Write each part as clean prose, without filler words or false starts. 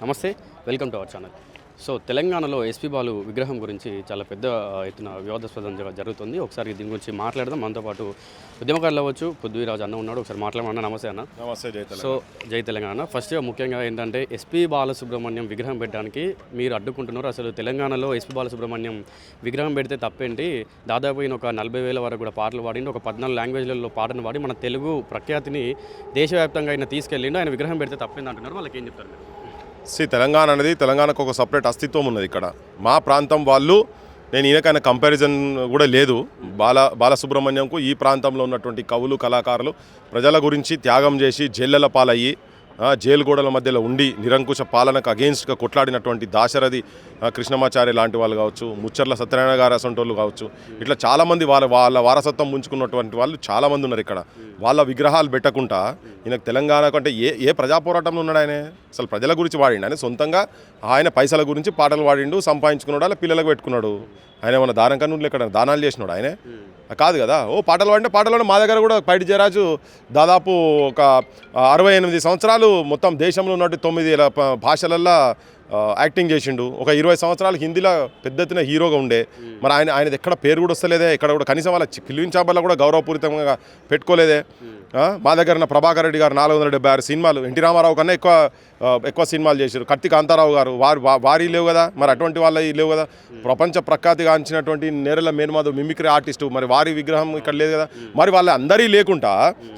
నమస్తే, welcome to our channel. So తెలంగాణలో SP Balu విగ్రహం గురించి చాలా పెద్ద ఎత్తున వివాదాస్పదం జరుగుతుంది. ఒకసారి దీని గురించి మాట్లాడదాం. మనతో పాటు ఉద్యమకారులు అవ్వచ్చు, పృథ్వీరాజు అన్న ఉన్నాడు. ఒకసారి మాట్లాడమన్నా. నమస్తే అన్న. నమస్తే. జై తెలంగాణ. సో జై తెలంగాణ. ఫస్ట్గా ముఖ్యంగా ఏంటంటే ఎస్పీ బాలసుబ్రహ్మణ్యం విగ్రహం పెట్టడానికి మీరు అడ్డుకుంటున్నారు. అసలు తెలంగాణలో ఎస్పీ బాలసుబ్రహ్మణ్యం విగ్రహం పెడితే తప్పేంటి? దాదాపు ఈయన ఒక 40,000 వరకు కూడా పాటలు పాడిండు. ఒక 14 లాంగ్వేజ్లలో పాటను పాడి మన తెలుగు ప్రఖ్యాతిని దేశవ్యాప్తంగా ఆయన తీసుకెళ్ళిండు. ఆయన విగ్రహం పెడితే తప్పేంది అంటున్నారు. వాళ్ళకి ఏం చెప్తారు మీరు? తెలంగాణ అనేది తెలంగాణకు ఒక సపరేట్ అస్తిత్వం ఉన్నది. ఇక్కడ మా ప్రాంతం వాళ్ళు, నేను ఈయనకైనా కంపారిజన్ కూడా లేదు. బాలసుబ్రహ్మణ్యంకు ఈ ప్రాంతంలో ఉన్నటువంటి కవులు, కళాకారులు ప్రజల గురించి త్యాగం చేసి జైళ్ళ పాలయ్యి జైలు గోడల మధ్యలో ఉండి నిరంకుశ పాలనకు అగెయిన్స్ట్గా కొట్లాడినటువంటి దాశరథి కృష్ణమాచార్య లాంటి వాళ్ళు కావచ్చు, ముచ్చర్ల సత్యనారాయణ గారు అసంటోళ్ళు కావచ్చు, ఇట్లా చాలామంది వాళ్ళ వారసత్వం ఉంచుకున్నటువంటి వాళ్ళు చాలామంది ఉన్నారు ఇక్కడ. వాళ్ళ విగ్రహాలు పెట్టకుండా ఈయనకు తెలంగాణకు అంటే ఏ ప్రజా పోరాటంలో ఉన్నాడు ఆయన? అసలు ప్రజల గురించి వాడిండు ఆయన. సొంతంగా ఆయన పైసల గురించి పాటలు పాడిండు, సంపాదించుకున్నాడు, అలా పిల్లలకు పెట్టుకున్నాడు. ఆయన ఏమన్నా దానం కన్నులు ఎక్కడ దానాలు చేసినాడు ఆయనే? కాదు కదా. పాటలు పాడితే పాటలు మా దగ్గర కూడా పైడి జయరాజు దాదాపు ఒక 68 సంవత్సరాలు మొత్తం దేశంలో ఉన్నట్టు 9 భాషలల్లో యాక్టింగ్ చేసిండు. ఒక 20 సంవత్సరాలు హిందీలో పెద్ద ఎత్తున హీరోగా ఉండే. మరి ఆయనది ఎక్కడ పేరు కూడా వస్తలేదే, ఎక్కడ కూడా కనీసం వాళ్ళ ఫిలిం ఛాంబర్లో కూడా గౌరవపూరితంగా పెట్టుకోలేదే. మా దగ్గర ప్రభాకర్ రెడ్డి గారు 476 సినిమాలు, ఎన్టీ రామారావు కన్నా ఎక్కువ సినిమాలు చేశారు. కత్తి కాంతారావు గారు వారి లేవు కదా, మరి అటువంటి వాళ్ళ లేవు కదా. ప్రపంచ ప్రఖ్యాతిగాంచినటువంటి నేరెల మేనమాధవ్ మిమిక్రీ ఆర్టిస్టు, మరి వారి విగ్రహం ఇక్కడ లేదు కదా. మరి వాళ్ళ అందరి లేకుండా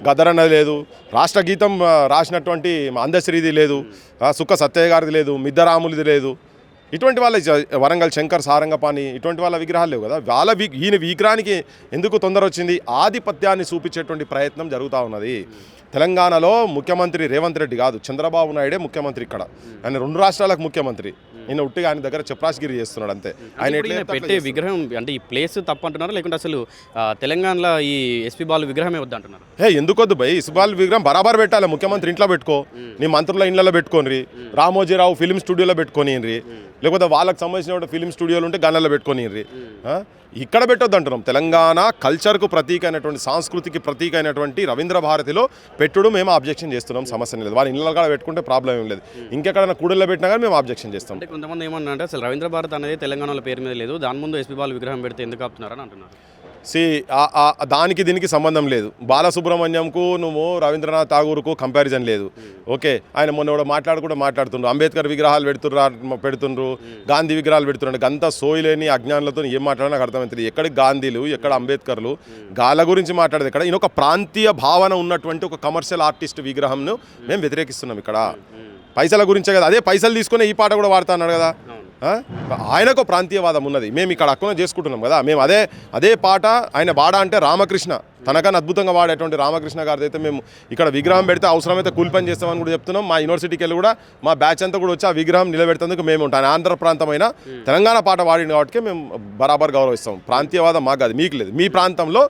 గదరన్నది లేదు, రాష్ట్ర గీతం రాసినటువంటి అందశ్రీది లేదు, సుక్క సత్యయ్య గారిది లేదు, మిద్దరాములది లేదు. ఇటువంటి వాళ్ళ వరంగల్ శంకర్ సారంగపాణి ఇటువంటి వాళ్ళ విగ్రహాలు లేవు కదా. ఈయన విగ్రహానికి ఎందుకు తొందర వచ్చింది? ఆధిపత్యాన్ని చూపించేటువంటి ప్రయత్నం జరుగుతూ ఉన్నది. తెలంగాణలో ముఖ్యమంత్రి రేవంత్ రెడ్డి కాదు, చంద్రబాబు నాయుడే ముఖ్యమంత్రి. ఇక్కడ ఆయన 2 రాష్ట్రాలకు ముఖ్యమంత్రి. ఈయన ఉట్టిగా ఆయన దగ్గర చెప్రాస్గిరి చేస్తున్నాడు అంతే. ఆయన పెట్టే విగ్రహం అంటే ఈ ప్లేస్ తప్పు అంటున్నారు, లేకుంటే అసలు తెలంగాణలో ఈ ఎస్పీ బాలు విగ్రహమే వద్దంటున్నారు? ఎందుకొద్దు భయ్? ఎస్పీ బాలు విగ్రహం బరాబర్ పెట్టాలి. ముఖ్యమంత్రి ఇంట్లో పెట్టుకో, నీ మంత్రుల ఇళ్లలో పెట్టుకోని, రామోజీరావు ఫిలిం స్టూడియోలో పెట్టుకొని, లేకపోతే వాళ్ళకి సంబంధించిన ఫిలిం స్టూడియోలు ఉంటే గన్లలో పెట్టుకొని. ఇక్కడ పెట్టొద్దు అంటున్నాం. తెలంగాణ కల్చర్కు ప్రతీక అయినటువంటి, సంస్కృతికి ప్రతీక అయినటువంటి రవీంద్ర భారతిలో పెట్టుడు మేము ఆబ్జెక్షన్ చేస్తున్నాం. సమస్య లేదు. వాళ్ళ ఇళ్ళలో కూడా పెట్టుకుంటే ప్రాబ్లం ఏం లేదు. ఇంకెక్కడైనా కూడల్లో పెట్టినా కానీ మేము ఆబ్జెక్షన్ చేస్తాం. అంటే కొంతమంది ఏమన్నా అంటే అసలు రవీంద్ర భారత్ అనేది తెలంగాణలో పేరు మీద లేదు, దాని ముందు ఎస్పీ బాలు విగ్రహం పెడితే ఎందుకు ఆపుతున్నారని అంటున్నారు. దానికి దీనికి సంబంధం లేదు. బాలసుబ్రహ్మణ్యంకు నువ్వు రవీంద్రనాథ్ ఠాగూర్కు కంపారిజన్ లేదు. ఓకే, ఆయన మొన్న కూడా మాట్లాడుతుండ్రు, అంబేద్కర్ విగ్రహాలు పెడుతుండ్రు, గాంధీ విగ్రహాలు పెడుతున్నాడు. గంత సోయిలేని అజ్ఞానులతో ఏం మాట్లాడాలో నాకు అర్థమవుతుంది. ఎక్కడికి గాంధీలు, ఎక్కడ అంబేద్కర్లు, గాల గురించి మాట్లాడేది ఇక్కడ. ఈయన ఒక ప్రాంతీయ భావన ఉన్నటువంటి ఒక కమర్షియల్ ఆర్టిస్ట్ విగ్రహంను మేము వ్యతిరేకిస్తున్నాం. ఇక్కడ పైసల గురించే కదా. అదే పైసలు తీసుకునే ఈ పాట కూడా వాడుతా అన్నాడు కదా. ఆయనకు ప్రాంతీయవాదం ఉన్నది, మేము ఇక్కడ అక్కున చేసుకుంటున్నాం కదా. మేము అదే పాట ఆయన వాడా అంటే రామకృష్ణ, తనకన్నా అద్భుతంగా వాడేటువంటి రామకృష్ణ గారిది అయితే మేము ఇక్కడ విగ్రహం పెడితే అవసరమైతే కూలి పని చేస్తామని కూడా చెప్తున్నాం. మా యూనివర్సిటీకి వెళ్ళి కూడా మా బ్యాచ్ అంతా కూడా వచ్చి ఆ విగ్రహం నిలబెట్టేందుకు మేము ఉంటాం. ఆంధ్ర ప్రాంతమైన తెలంగాణ పాట వాడింది కాబట్టి మేము బరాబర్ గౌరవిస్తాం. ప్రాంతీయవాదం మాకు అది, మీకు లేదు. మీ ప్రాంతంలో,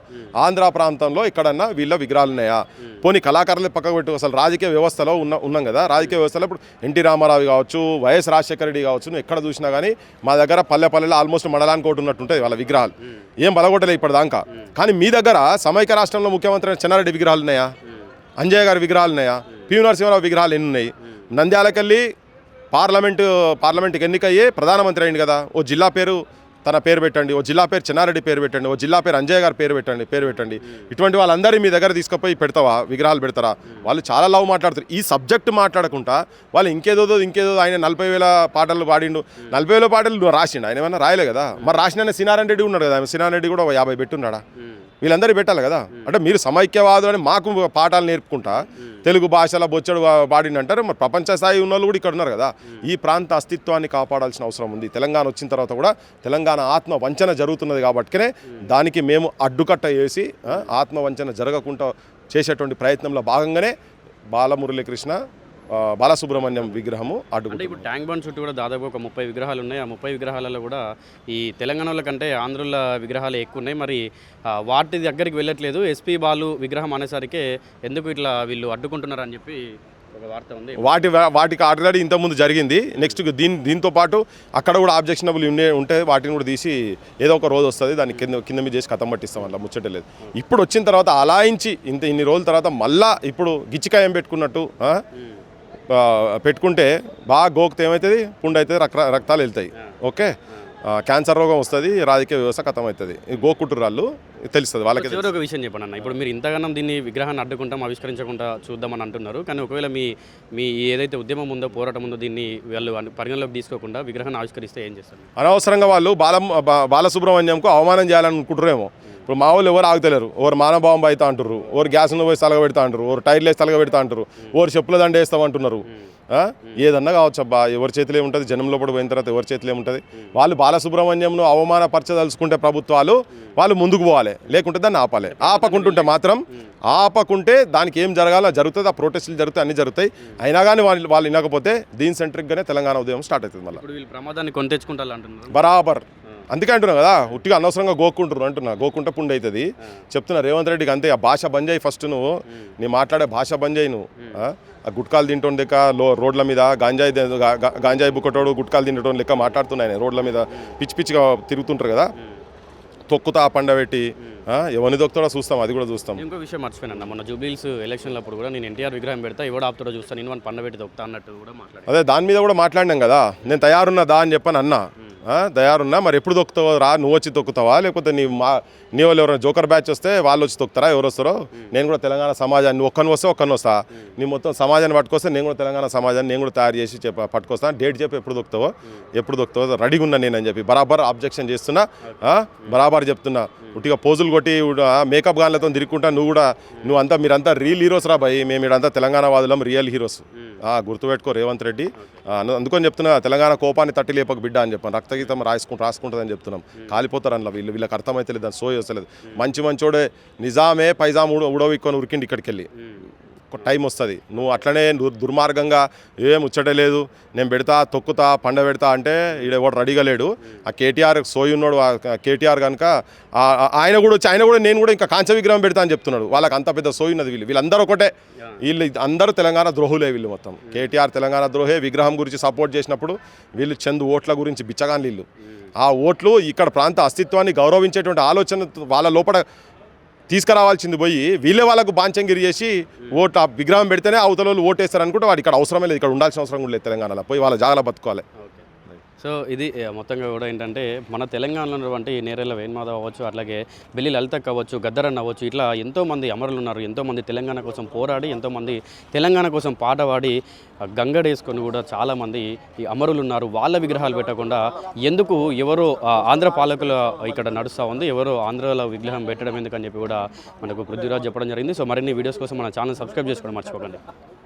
ఆంధ్ర ప్రాంతంలో ఎక్కడన్నా వీళ్ళ విగ్రహాలు ఉన్నాయా? పోనీ కళాకారులు పక్కకు పెట్టు. అసలు రాజకీయ వ్యవస్థలో ఉన్నాం కదా. రాజకీయ వ్యవస్థలో ఇప్పుడు ఎన్టీ రామారావు కావచ్చు, వైఎస్ రాజశేఖర రెడ్డి కావచ్చు, నువ్వు ఎక్కడ చూసినా కానీ మా దగ్గర పల్లెలో ఆల్మోస్ట్ మండలానికి ఒకటి ఉన్నట్టుంటుంది వాళ్ళ విగ్రహాలు. ఏం బలగొట్టలేదు ఇప్పటిదాకా. కానీ మీ దగ్గర సమైక్య రాష్ట్రంలో ముఖ్యమంత్రి చెన్నారెడ్డి విగ్రహాలు ఉన్నాయా? అంజయ్య గారి విగ్రహాలు ఉన్నాయా? పివి నరసింహారావు విగ్రహాలు ఎన్ని ఉన్నాయి? నంద్యాలకెళ్ళి పార్లమెంట్కి ఎన్నికయ్యే ప్రధానమంత్రి అయింది కదా. ఓ జిల్లా పేరు తన పేరు పెట్టండి, ఓ జిల్లా పేరు చెన్నారెడ్డి పేరు పెట్టండి, ఓ జిల్లా పేరు అంజయ్య గారి పేరు పెట్టండి. ఇటువంటి వాళ్ళందరూ మీ దగ్గర తీసుకుపోయి పెడతావా? విగ్రహాలు పెడతారా? వాళ్ళు చాలా లవ్ మాట్లాడతారు. ఈ సబ్జెక్ట్ మాట్లాడకుండా వాళ్ళు ఇంకేదో ఆయన 40,000 పాటలు పాడిండు. 40,000 పాటలు రాసిండు. ఆయన ఏమన్నా రాయలే కదా. మరి రాసిన సినారాయణ రెడ్డి ఉన్నాడు కదా. సినారాయణ రెడ్డి కూడా 50 పెట్టున్నాడా? వీళ్ళందరూ పెట్టాలి కదా. అంటే మీరు సమైక్యవాదం అని మాకు పాఠాలు నేర్పుకుంటా తెలుగు భాషల బొచ్చడు వాడిని అంటారు. మరి ప్రపంచ స్థాయి ఉన్న వాళ్ళు కూడా ఇక్కడ ఉన్నారు కదా. ఈ ప్రాంత అస్తిత్వాన్ని కాపాడాల్సిన అవసరం ఉంది. తెలంగాణ వచ్చిన తర్వాత కూడా తెలంగాణ ఆత్మ వంచన జరుగుతున్నది కాబట్టినే దానికి మేము అడ్డుకట్ట వేసి ఆత్మవంచన జరగకుండా చేసేటువంటి ప్రయత్నంలో భాగంగానే బాలమురళీకృష్ణ బాలసుబ్రహ్మణ్యం విగ్రహము అంటే ఇప్పుడు ట్యాంక్ బండ్ చుట్టూ కూడా దాదాపు ఒక 30 విగ్రహాలు ఉన్నాయి. ఆ 30 విగ్రహాలలో కూడా ఈ తెలంగాణలో కంటే ఆంధ్రుల విగ్రహాలు ఎక్కువ ఉన్నాయి. మరి వాటి దగ్గరికి వెళ్ళట్లేదు. ఎస్పీ బాలు విగ్రహం అనేసరికి ఎందుకు ఇట్లా వీళ్ళు అడ్డుకుంటున్నారు అని చెప్పి ఒక వార్త ఉంది. వాటికి ఆల్రెడీ ఇంతకుముందు జరిగింది. నెక్స్ట్ దీంతో పాటు అక్కడ కూడా ఆబ్జెక్షనబుల్ ఉంటే వాటిని కూడా తీసి ఏదో ఒక రోజు వస్తుంది, దాన్ని కింద మీద చేసి కథం పట్టిస్తాం. అలా ముచ్చటలేదు. ఇప్పుడు వచ్చిన తర్వాత అలాయించి ఇన్ని రోజుల తర్వాత మళ్ళా ఇప్పుడు గిచ్చికాయం పెట్టుకున్నట్టు పెట్టుకుంటే బాగా గోకితే ఏమవుతుంది, పుండు అవుతుంది, రక్తాలు వెళ్తాయి. ఓకే, క్యాన్సర్ రోగం వస్తుంది, రాజకీయ వ్యవస్థ ఖతం అవుతుంది. గోకుంటారు వాళ్ళు, తెలుస్తుంది వాళ్ళకి. చివరి ఒక విషయం చెప్పండి అన్న, ఇప్పుడు మీరు ఇంతగానం దీన్ని విగ్రహాన్ని అడ్డుకుంటాం, ఆవిష్కరించకుండా చూద్దామని అంటున్నారు, కానీ ఒకవేళ మీ ఏదైతే ఉద్యమం ఉందో, పోరాటం ఉందో, దీన్ని వాళ్ళు పరిగణలోకి తీసుకోకుండా విగ్రహాన్ని ఆవిష్కరిస్తే ఏం చేస్తారు? అనవసరంగా వాళ్ళు బాలసుబ్రహ్మణ్యంకు అవమానం చేయాలనుకుంటారేమో. ఇప్పుడు మా వాళ్ళు ఎవరు ఆగుతలేరు, ఎవరు మానభావం అవుతా అంటారు, ఎవరు గ్యాస్ను పోయి తలగబెడతా అంటారు, ఎవరు టైర్లు వేసి తలగబెడతా అంటారు, ఎవరు చెప్పుల దండ వేస్తామంటున్నారు. ఏదన్నా కావచ్చు అబ్బా, ఎవరి చేతిలో ఏముంటుంది, జనంలో కూడా పోయిన తర్వాత ఎవరి చేతిలో ఏముంటుంది. వాళ్ళు బాలసుబ్రహ్మణ్యంను అవమానపరచదలుచుకుంటే ప్రభుత్వాలు వాళ్ళు ముందుకు పోవాలి, లేకుంటే దాన్ని ఆపాలి. ఆపకుంటే దానికి ఏం జరగాలో జరుగుతుంది, ఆ ప్రొటెస్టులు జరుగుతాయి, అన్నీ జరుగుతాయి. అయినా కానీ వాళ్ళు వినకపోతే దీని సెంట్రిక్గానే తెలంగాణ ఉద్యమం స్టార్ట్ అవుతుంది. మళ్ళీ ప్రమాదాన్ని కొని తెచ్చుకుంటారు అంటున్నారు బరాబర్. అందుకే అంటున్నా కదా, ఉట్టిగా అనవసరంగా గోక్కుంటారు అంటున్నా. గోకుంటే పుండు అవుతుంది. చెప్తున్నా రేవంత్ రెడ్డికి అంతే, ఆ భాష బంద్ చేయి ఫస్ట్. నువ్వు నీ మాట్లాడే భాష బంద్ చేయి. నువ్వు ఆ గుట్కాలు తింటోని లెక్క రోడ్ల మీద గాంజాయి బుక్కటోడు గుట్కాలు తింటోని లెక్క మాట్లాడుతున్నాయి. రోడ్ల మీద పిచ్చి పిచ్చిగా తిరుగుతుంటారు కదా, తొక్కుతా పండబెట్టి ఎవరిని దొక్కుతాడో చూస్తాం, అది కూడా చూస్తాం. ఇంకో విషయం మర్చిపోయినా, మొన్న జూబ్లీహిల్స్ ఎలక్షన్లప్పుడు కూడా నేను ఎన్టీఆర్ విగ్రహం పెడతా, ఎవడు ఆపుతాడో చూస్తాను, నేను వన్ పండబెట్టి దొక్కుతా అన్నట్టు కూడా మాట్లాడాను. అదే దాని మీద కూడా మాట్లాడినాం కదా, నేను తయారున్నా దా అని చెప్పని అన్నా. తయారున్నా, మరి ఎప్పుడు దొక్కుతావో రా, నువ్వు వచ్చి తొక్కుతావా, లేకపోతే నీ వాళ్ళు ఎవరైనా జోకర్ బ్యాచ్ వస్తే వాళ్ళు వచ్చి తొక్కుతారా, ఎవరు వస్తారో. నేను కూడా తెలంగాణ సమాజాన్ని ఒక్కని వస్తా, నీ మొత్తం సమాజాన్ని పట్టుకొస్తే నేను కూడా తెలంగాణ సమాజాన్ని నేను కూడా తయారు చేసి పట్టుకొస్తాను. డేట్ చెప్పి ఎప్పుడు దొక్కుతావో రెడీగా ఉన్నా నేను అని చెప్పి బరాబర్ ఆబ్జెక్షన్ చేస్తున్నా, బరాబర్ చెప్తున్నా. ఉట్టిగా పోజులు కొట్టి మేకప్ గాన్లతో తిరుగుకుంటా నువ్వు అంతా మీరంతా రియల్ హీరోస్ రా భయ్, మేము ఇడంతా తెలంగాణ వాదులం, రియల్ హీరోస్. గుర్తుపెట్టుకో రేవంత్ రెడ్డి. అందుకని చెప్తున్నా, తెలంగాణ కోపాన్ని తట్టి లేపక బిడ్డ అని చెప్పాను. రక్తగీతం రాసుకుంటుందని చెప్తున్నాం. కాలిపోతారు అందులో వీళ్ళకి అర్థమైతే లేదు, దాని సోయి వస్తలేదు. మంచోడే నిజామే పైజాం ఉడవిక్కొని ఉరికిండి ఇక్కడికి వెళ్ళి. టైం వస్తుంది, నువ్వు అట్లనే దుర్మార్గంగా ఏం ముచ్చటే లేదు, నేను పెడతా తొక్కుతా పండబెడతా అంటే ఈడెవడు రెడీగా లేడు. ఆ కేటీఆర్ సోయి ఉన్నాడు, కేటీఆర్ కనుక ఆయన కూడా నేను కూడా ఇంకా కాంచ విగ్రహం పెడతా అని చెప్తున్నాడు. వాళ్ళకి అంత పెద్ద సోయి ఉన్నది. వీళ్ళందరూ ఒకటే, అందరూ తెలంగాణ ద్రోహులే వీళ్ళు మొత్తం. కేటీఆర్ తెలంగాణ ద్రోహే. విగ్రహం గురించి సపోర్ట్ చేసినప్పుడు వీళ్ళు చందు ఓట్ల గురించి బిచ్చగాని వీళ్ళు. ఆ ఓట్లు ఇక్కడ ప్రాంత అస్తిత్వాన్ని గౌరవించేటువంటి ఆలోచన వాళ్ళ లోపల తీసుకురావాల్సింది పోయి వీళ్ళే వాళ్ళకు బాంచంగిరి చేసి ఓటు ఆ విగ్రహం పెడితేనే అవతల వాళ్ళు ఓటేస్తారు అనుకుంటే వాడు ఇక్కడ అవసరమే లేదు, ఇక్కడ ఉండాల్సిన అవసరం కూడా లేదు. తెలంగాణలో పోయి వాళ్ళ జాగాలో బతుకోవాలి. సో ఇది మొత్తంగా కూడా ఏంటంటే, మన తెలంగాణలో ఉన్నటువంటి ఈ నేరేళ్ళ వేణుమాధవ్ అవ్వచ్చు, అట్లాగే బెల్లి లలితక్క అవ్వచ్చు, గద్దరన్న అవ్వచ్చు, ఇట్లా ఎంతోమంది అమరులు ఉన్నారు. ఎంతోమంది తెలంగాణ కోసం పోరాడి, ఎంతోమంది తెలంగాణ కోసం పాట పాడి గంగడేసుకొని కూడా చాలామంది ఈ అమరులు ఉన్నారు. వాళ్ళ విగ్రహాలు పెట్టకుండా ఎందుకు ఎవరో ఆంధ్ర పాలకులు ఇక్కడ నడుస్తూ ఉంది, ఎవరో ఆంధ్రలో విగ్రహం పెట్టడం ఎందుకని చెప్పి కూడా మనకు పృథ్వీరాజ్ చెప్పడం జరిగింది. సో మరిన్ని వీడియోస్ కోసం మన ఛానల్ సబ్స్క్రైబ్ చేసుకోవడం మర్చిపోకండి.